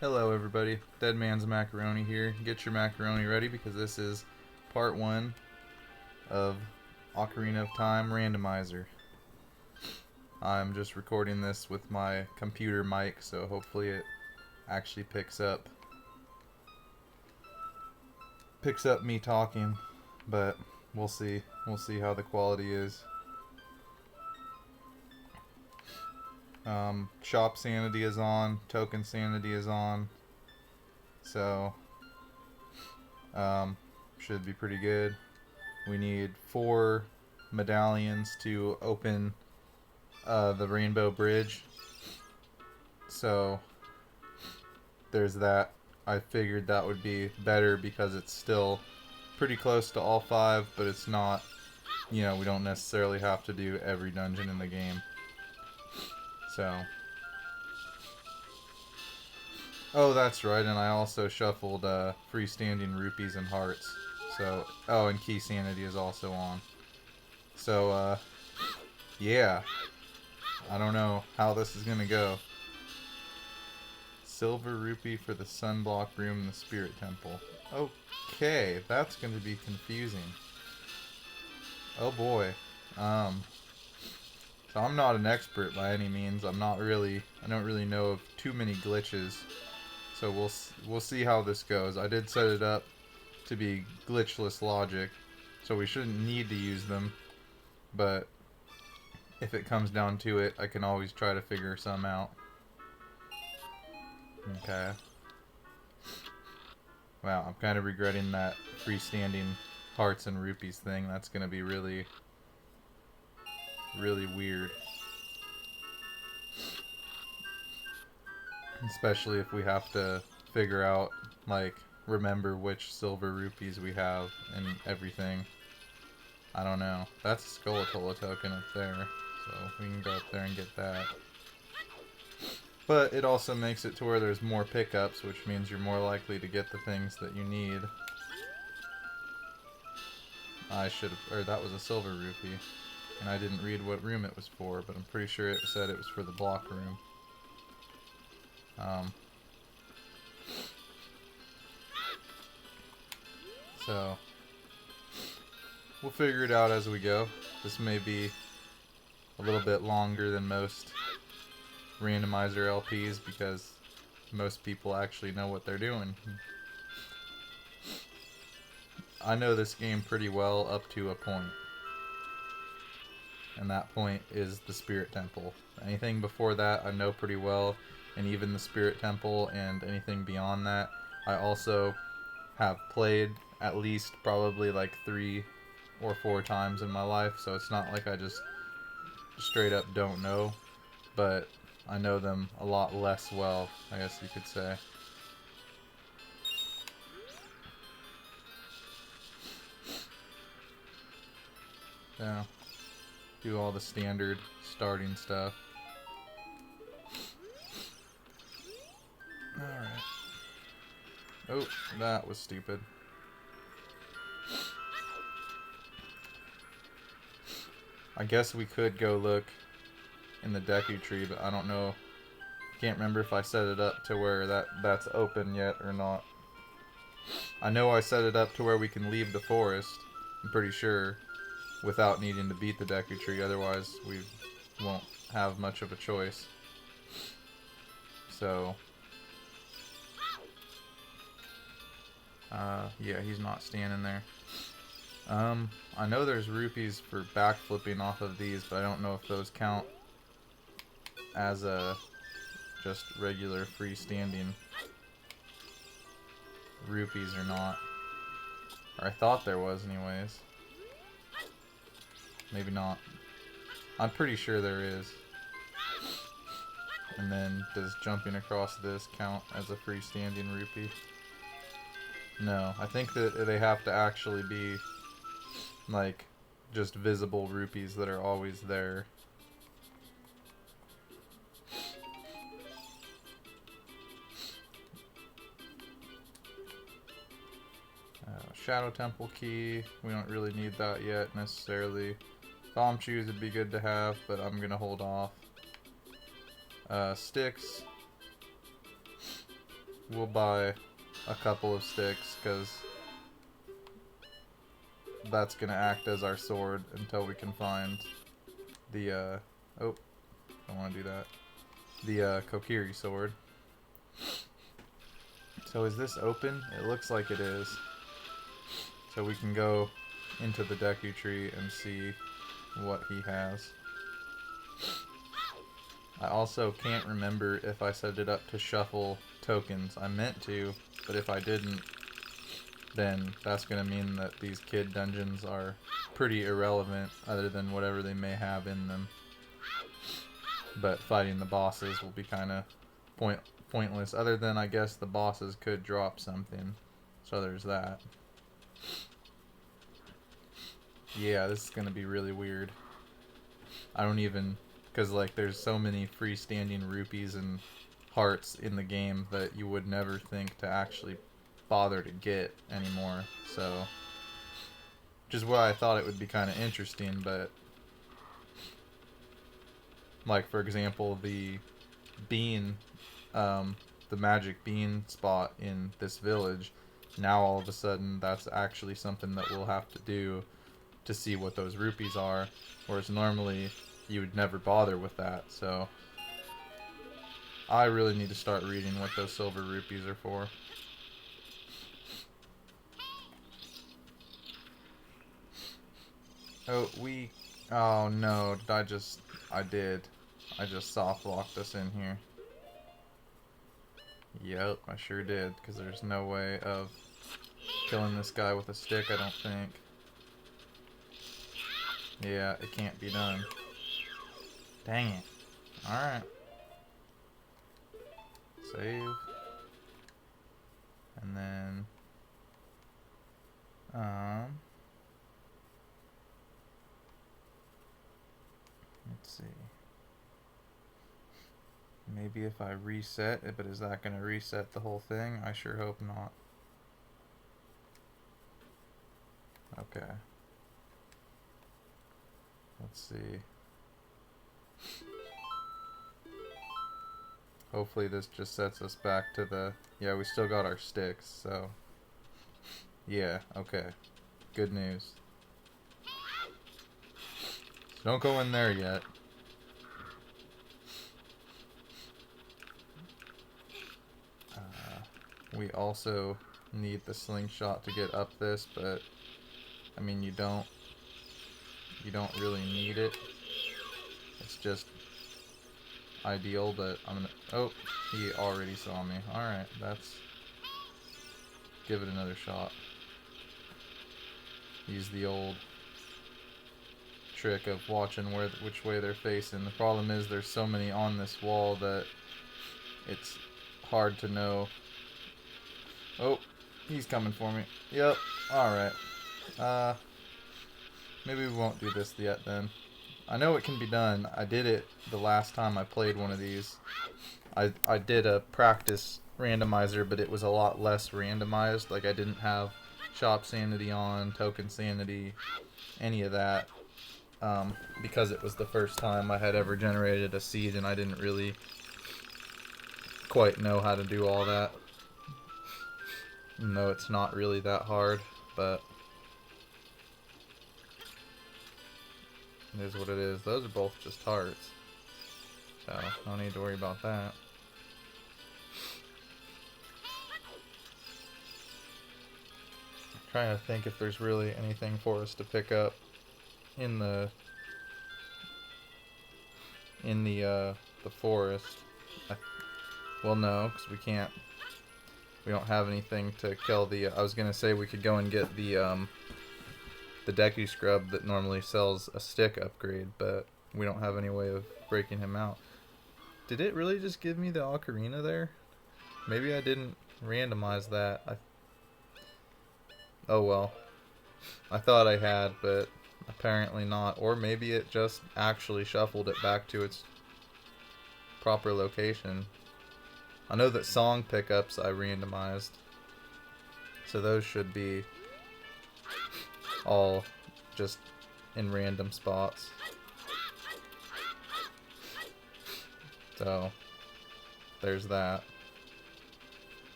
Hello everybody, Dead Man's Macaroni here. Get your macaroni ready because this is part 1 of Ocarina of Time randomizer. I'm just recording this with my computer mic, so hopefully it actually picks up me talking, but we'll see. We'll see how the quality is. Shop sanity is on, token sanity is on, so should be pretty good. We need 4 medallions to open the Rainbow Bridge, so there's that. I figured that would be better because it's still pretty close to all 5, but it's not, we don't necessarily have to do every dungeon in the game. So, oh, that's right, and I also shuffled freestanding rupees and hearts. So, oh, and key sanity is also on. So, yeah. I don't know how this is gonna go. Silver rupee for the sunblock room in the spirit temple. Okay, that's gonna be confusing. Oh boy. So I'm not an expert by any means. I don't really know of too many glitches. So we'll see how this goes. I did set it up to be glitchless logic, so we shouldn't need to use them. But if it comes down to it, I can always try to figure some out. Okay. Wow, I'm kind of regretting that freestanding hearts and rupees thing. That's gonna be really, really weird. Especially if we have to figure out, remember which silver rupees we have and everything. I don't know. That's a Skullatola token up there, so we can go up there and get that. But it also makes it to where there's more pickups, which means you're more likely to get the things that you need. That was a silver rupee. And I didn't read what room it was for, but I'm pretty sure it said it was for the block room. So, we'll figure it out as we go. This may be a little bit longer than most randomizer LPs because most people actually know what they're doing. I know this game pretty well up to a point. And that point is the Spirit Temple. Anything before that I know pretty well, and even the Spirit Temple and anything beyond that I also have played at least probably like 3 or 4 times in my life, so it's not like I just straight up don't know, but I know them a lot less well, I guess you could say. Yeah. Do all the standard starting stuff. Alright. Oh, that was stupid. I guess we could go look in the Deku Tree, but I don't know. Can't remember if I set it up to where that's open yet or not. I know I set it up to where we can leave the forest, I'm pretty sure, without needing to beat the Deku Tree, otherwise we won't have much of a choice. So, yeah, he's not standing there. I know there's rupees for backflipping off of these, but I don't know if those count as just regular freestanding rupees or not. Or I thought there was anyways. Maybe not. I'm pretty sure there is. And then does jumping across this count as a freestanding rupee? No, I think that they have to actually be like just visible rupees that are always there. Shadow Temple key, we don't really need that yet necessarily. Bomb shoes would be good to have, but I'm gonna hold off. Sticks. we'll buy a couple of sticks because that's gonna act as our sword until we can find the oh, don't want to do that. The Kokiri sword. So is this open? It looks like it is. So we can go into the Deku tree and see what he has. I also can't remember if I set it up to shuffle tokens. I meant to, but if I didn't, then that's going to mean that these kid dungeons are pretty irrelevant other than whatever they may have in them. But fighting the bosses will be kind of pointless, other than I guess the bosses could drop something. So there's that. Yeah, this is going to be really weird. I don't even... Because, like, there's so many freestanding rupees and hearts in the game that you would never think to actually bother to get anymore. So, which is why I thought it would be kind of interesting, but... Like, for example, the bean... the magic bean spot in this village, now all of a sudden that's actually something that we'll have to do to see what those rupees are, whereas normally you would never bother with that. So I really need to start reading what those silver rupees are for. Oh no, I just soft locked us in here. Yep, I sure did, because there's no way of killing this guy with a stick, I don't think. Yeah, it can't be done. Dang it. Alright. Save. And then... let's see. Maybe if I reset it, but is that going to reset the whole thing? I sure hope not. Okay. Let's see. Hopefully this just sets us back to the... Yeah, we still got our sticks, so... Yeah, okay. Good news. So don't go in there yet. We also need the slingshot to get up this, but... I mean, you don't really need it. It's just ideal, but I'm gonna... Oh, he already saw me. Alright, that's... Give it another shot. Use the old trick of watching which way they're facing. The problem is there's so many on this wall that it's hard to know. Oh, he's coming for me. Yep, alright. Maybe we won't do this yet then. I know it can be done. I did it the last time I played one of these. I did a practice randomizer, but it was a lot less randomized. Like, I didn't have shop sanity on, token sanity, any of that. Because it was the first time I had ever generated a seed, and I didn't really quite know how to do all that. No, it's not really that hard, but... It is what it is. Those are both just hearts. So, no need to worry about that. I'm trying to think if there's really anything for us to pick up in the forest. Well, no, because we don't have anything to kill the... I was gonna say we could go and get the Deku Scrub that normally sells a stick upgrade, but we don't have any way of breaking him out. Did it really just give me the ocarina there? Maybe I didn't randomize that. Oh well. I thought I had, but apparently not. Or maybe it just actually shuffled it back to its proper location. I know that song pickups I randomized, so those should be all just in random spots. So there's that.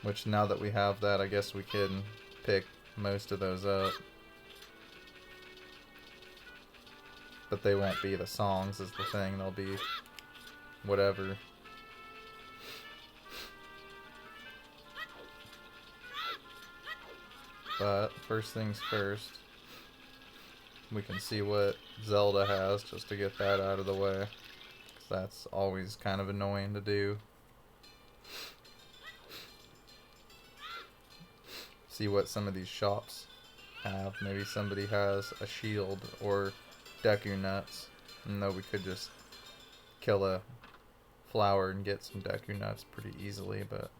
Which, now that we have that, I guess we can pick most of those up. But they won't be the songs is the thing. They'll be whatever. But first things first, we can see what Zelda has just to get that out of the way. 'Cause that's always kind of annoying to do. See what some of these shops have. Maybe somebody has a shield or Deku Nuts. And though we could just kill a flower and get some Deku Nuts pretty easily, but...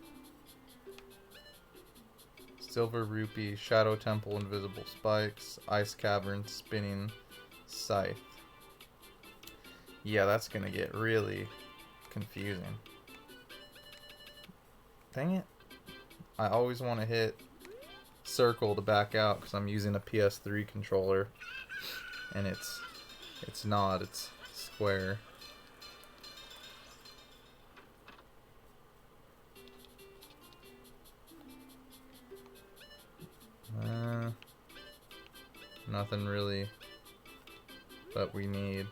Silver Rupee, Shadow Temple, Invisible Spikes, Ice Cavern, Spinning Scythe. Yeah, that's gonna get really confusing. Dang it. I always want to hit circle to back out because I'm using a PS3 controller. And it's not, it's square. Nothing really that we need.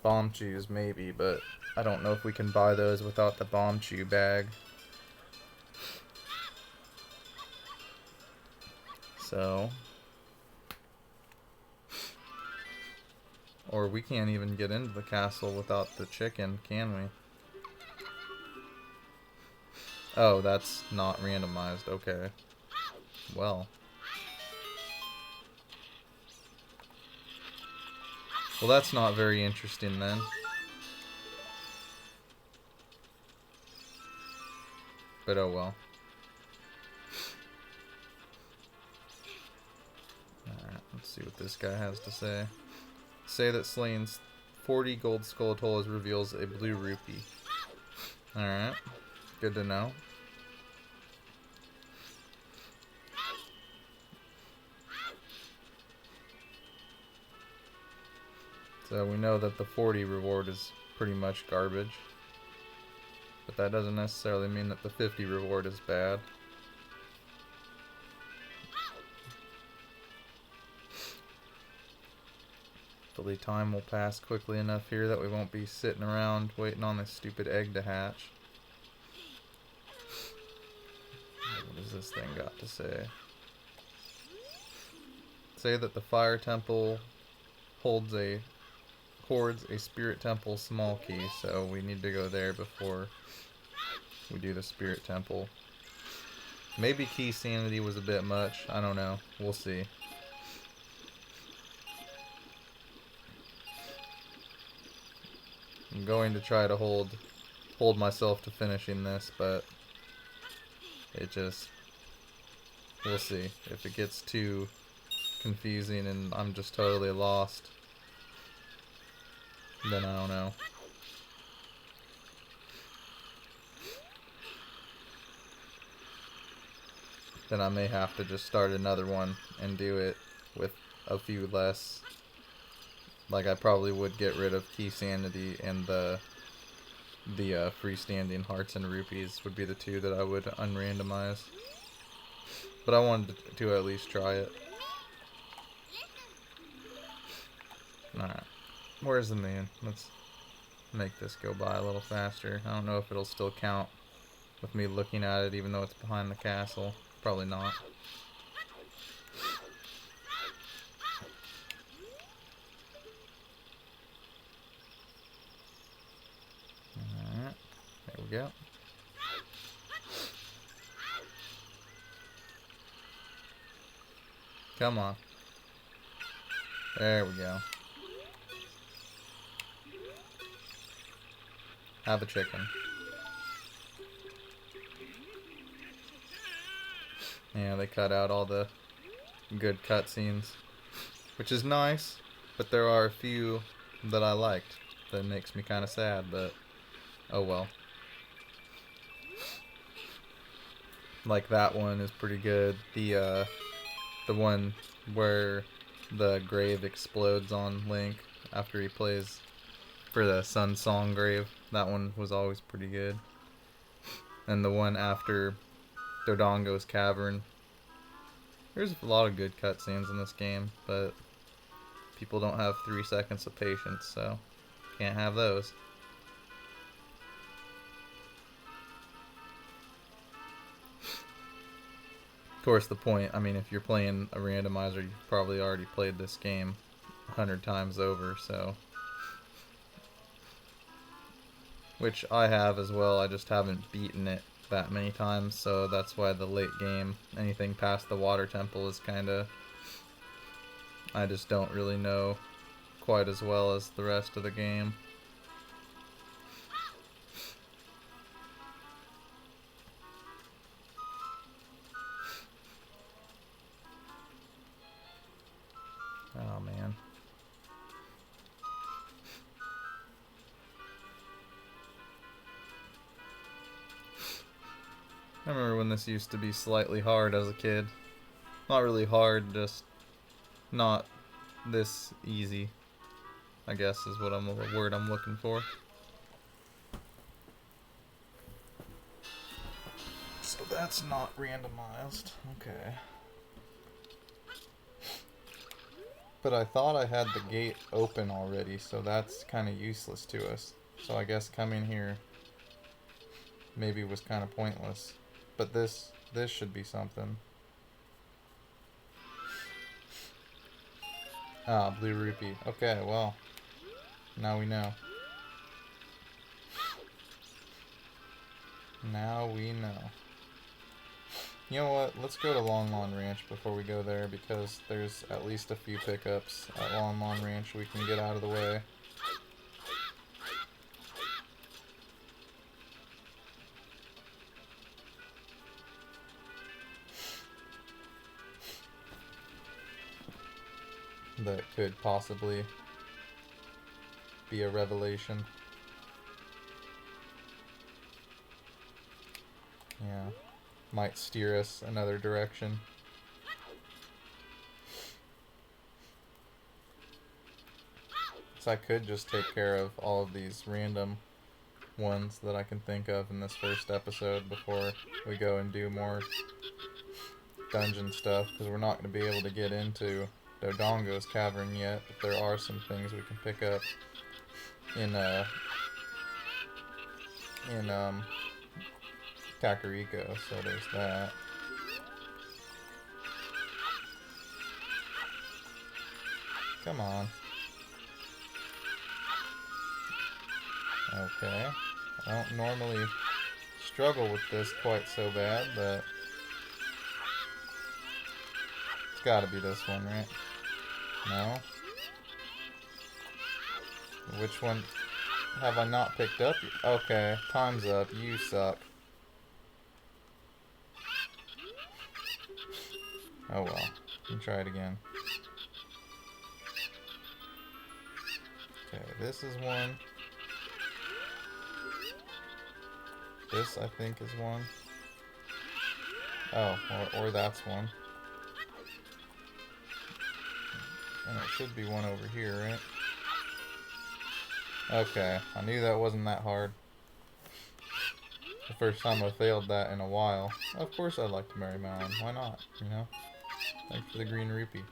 Bomb chews maybe, but I don't know if we can buy those without the bomb chew bag. So, or we can't even get into the castle without the chicken, can we? Oh, that's not randomized. Okay. Well. Well, that's not very interesting then. But oh well. Alright, let's see what this guy has to say. Say that slaying 40 gold skeletons reveals a blue rupee. Alright, good to know. So we know that the 40 reward is pretty much garbage. But that doesn't necessarily mean that the 50 reward is bad. Hopefully time will pass quickly enough here that we won't be sitting around waiting on this stupid egg to hatch. What does this thing got to say? Say that the fire temple hoards a spirit temple small key, so we need to go there before we do the spirit temple. Maybe key sanity was a bit much. I don't know. We'll see. I'm going to try to hold myself to finishing this, but it just... we'll see. If it gets too confusing and I'm just totally lost, then I don't know. Then I may have to just start another one and do it with a few less. Like, I probably would get rid of key sanity and the freestanding hearts and rupees would be the two that I would unrandomize. But I wanted to at least try it. Alright. Where's the moon? Let's make this go by a little faster. I don't know if it'll still count with me looking at it even though it's behind the castle. Probably not. Alright. There we go. Come on. There we go. Have a chicken. Yeah, they cut out all the good cutscenes, which is nice, but there are a few that I liked that makes me kind of sad, but oh well. Like that one is pretty good. The one where the grave explodes on Link after he plays for the Sun Song grave. That one was always pretty good. And the one after Dodongo's Cavern. There's a lot of good cutscenes in this game, but people don't have 3 seconds of patience, so can't have those. Of course, the point, I mean, if you're playing a randomizer, you've probably already played this game 100 times over, so. Which I have as well, I just haven't beaten it that many times, so that's why the late game, anything past the water temple is kinda, I just don't really know quite as well as the rest of the game. Oh man. I remember when this used to be slightly hard as a kid. Not really hard, just not this easy, I guess is what the word I'm looking for. So that's not randomized. Okay. But I thought I had the gate open already, so that's kind of useless to us. So I guess coming here maybe was kind of pointless. But this should be something. Ah, blue rupee. Okay, well, now we know. Now we know. You know what? Let's go to Lon Lon Ranch before we go there, because there's at least a few pickups at Lon Lon Ranch we can get out of the way. That could possibly be a revelation. Yeah. Might steer us another direction. So I could just take care of all of these random ones that I can think of in this first episode before we go and do more dungeon stuff, because we're not going to be able to get into Dodongo's Cavern yet, but there are some things we can pick up in Kakariko, so there's that. Come on. Okay. I don't normally struggle with this quite so bad, but it's gotta be this one, right? No? Which one have I not picked up? Okay, time's up. You suck. Oh well. Let me try it again. Okay, this is one. This, I think, is one. Oh, or that's one. And it should be one over here, right? Okay, I knew that wasn't that hard. The first time I failed that in a while. Of course I'd like to marry Malin. Why not, you know? Thanks for the green rupee.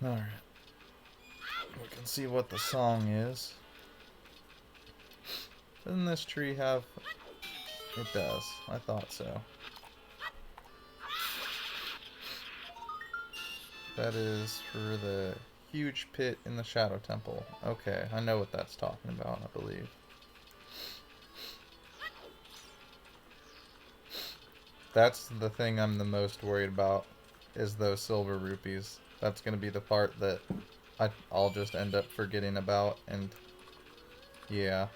Alright. We can see what the song is. Doesn't this tree have... It does. I thought so. That is for the huge pit in the Shadow Temple. Okay, I know what that's talking about, I believe. That's the thing I'm the most worried about, is those silver rupees. That's going to be the part that I'll just end up forgetting about, and yeah.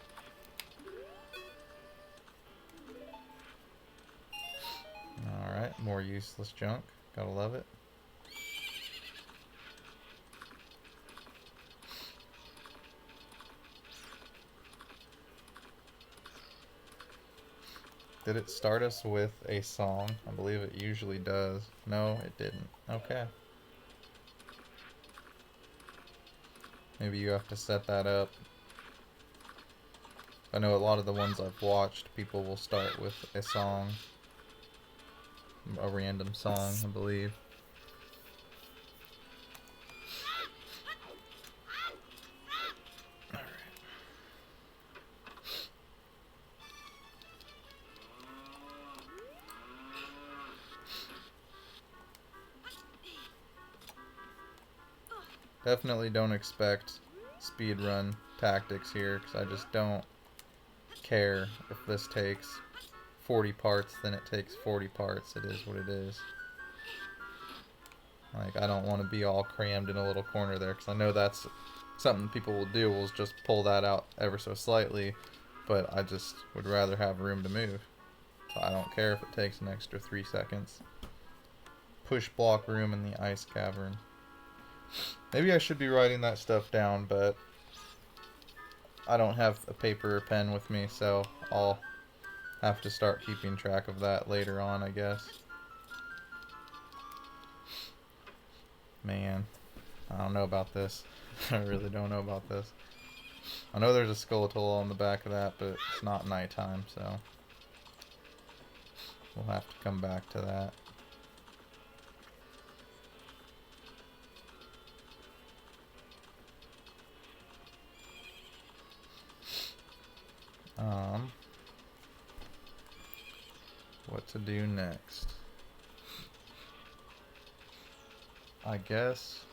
Alright, more useless junk. Gotta love it. Did it start us with a song? I believe it usually does. No, it didn't. Okay. Maybe you have to set that up. I know a lot of the ones I've watched, people will start with a song, a random song, I believe. Definitely don't expect speedrun tactics here, because I just don't care if this takes 40 parts, then it takes 40 parts. It is what it is. Like, I don't want to be all crammed in a little corner there, because I know that's something people will do, will just pull that out ever so slightly, but I just would rather have room to move. So I don't care if it takes an extra 3 seconds. Push block room in the ice cavern. Maybe I should be writing that stuff down, but I don't have a paper or pen with me, so I'll have to start keeping track of that later on, I guess. Man, I don't know about this. I really don't know about this. I know there's a skeletal on the back of that, but it's not nighttime, so we'll have to come back to that. What to do next? I guess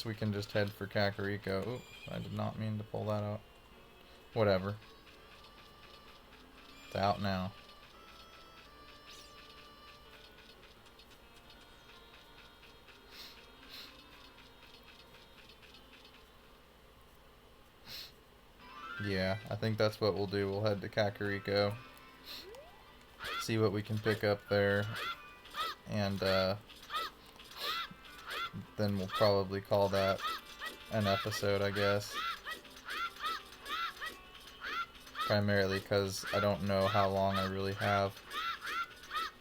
we can just head for Kakariko. Ooh, I did not mean to pull that out. Whatever. It's out now. Yeah, I think that's what we'll do. We'll head to Kakariko. See what we can pick up there. And, then we'll probably call that an episode, I guess. Primarily because I don't know how long I really have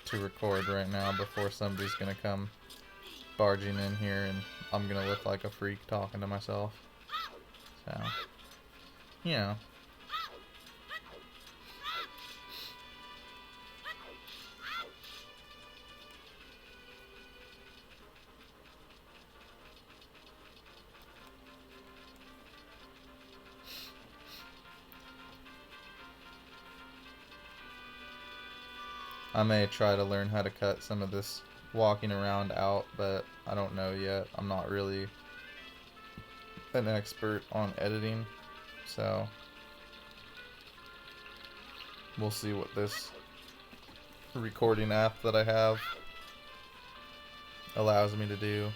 to record right now before somebody's gonna come barging in here and I'm gonna look like a freak talking to myself. So, you know. I may try to learn how to cut some of this walking around out, but I don't know yet. I'm not really an expert on editing, so we'll see what this recording app that I have allows me to do.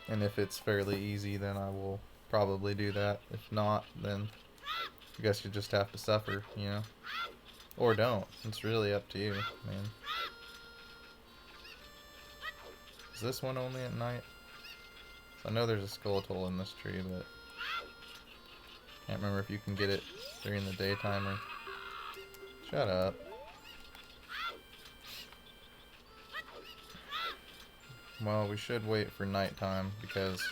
And if it's fairly easy, then I will probably do that. If not, then I guess you just have to suffer, you know? Or don't. It's really up to you, man. Is this one only at night? So I know there's a skeletal in this tree, but can't remember if you can get it during the daytime or... Shut up. Well, we should wait for nighttime, because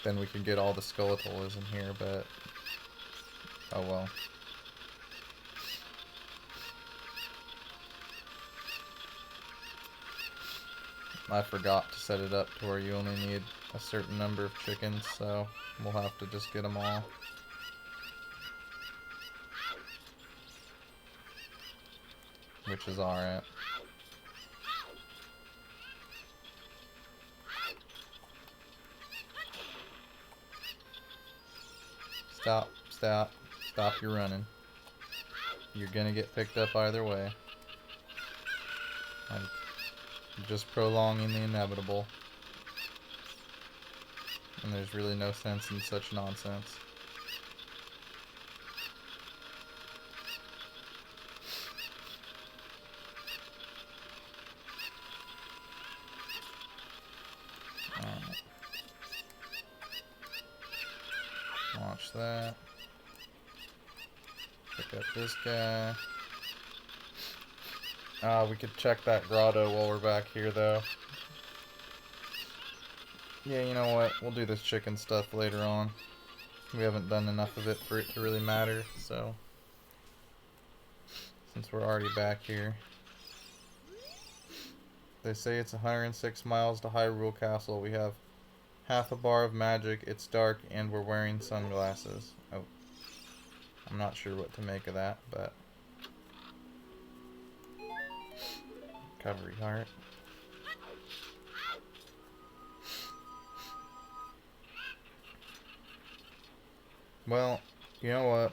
then we can get all the skeletals in here, but... Oh well. I forgot to set it up to where you only need a certain number of chickens, so we'll have to just get them all. Which is alright. Stop, stop, stop your running. You're gonna get picked up either way. I'm just prolonging the inevitable. And there's really no sense in such nonsense. Alright. Watch that. Pick up this guy. We could check that grotto while we're back here, though. Yeah, you know what? We'll do this chicken stuff later on. We haven't done enough of it for it to really matter, so since we're already back here. They say it's 106 miles to Hyrule Castle. We have half a bar of magic, it's dark, and we're wearing sunglasses. Oh, I'm not sure what to make of that, but... Recovery heart. Well, you know what?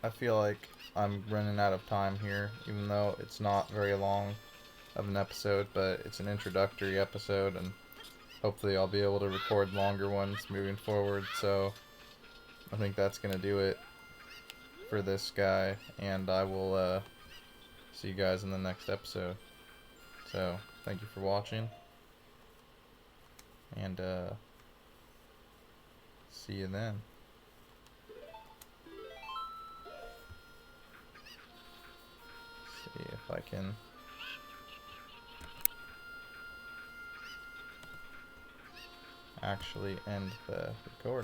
I feel like I'm running out of time here, even though it's not very long of an episode, but it's an introductory episode, and hopefully I'll be able to record longer ones moving forward, so I think that's going to do it for this guy, and I will see you guys in the next episode. So, thank you for watching, and see you then. See if I can actually end the recording.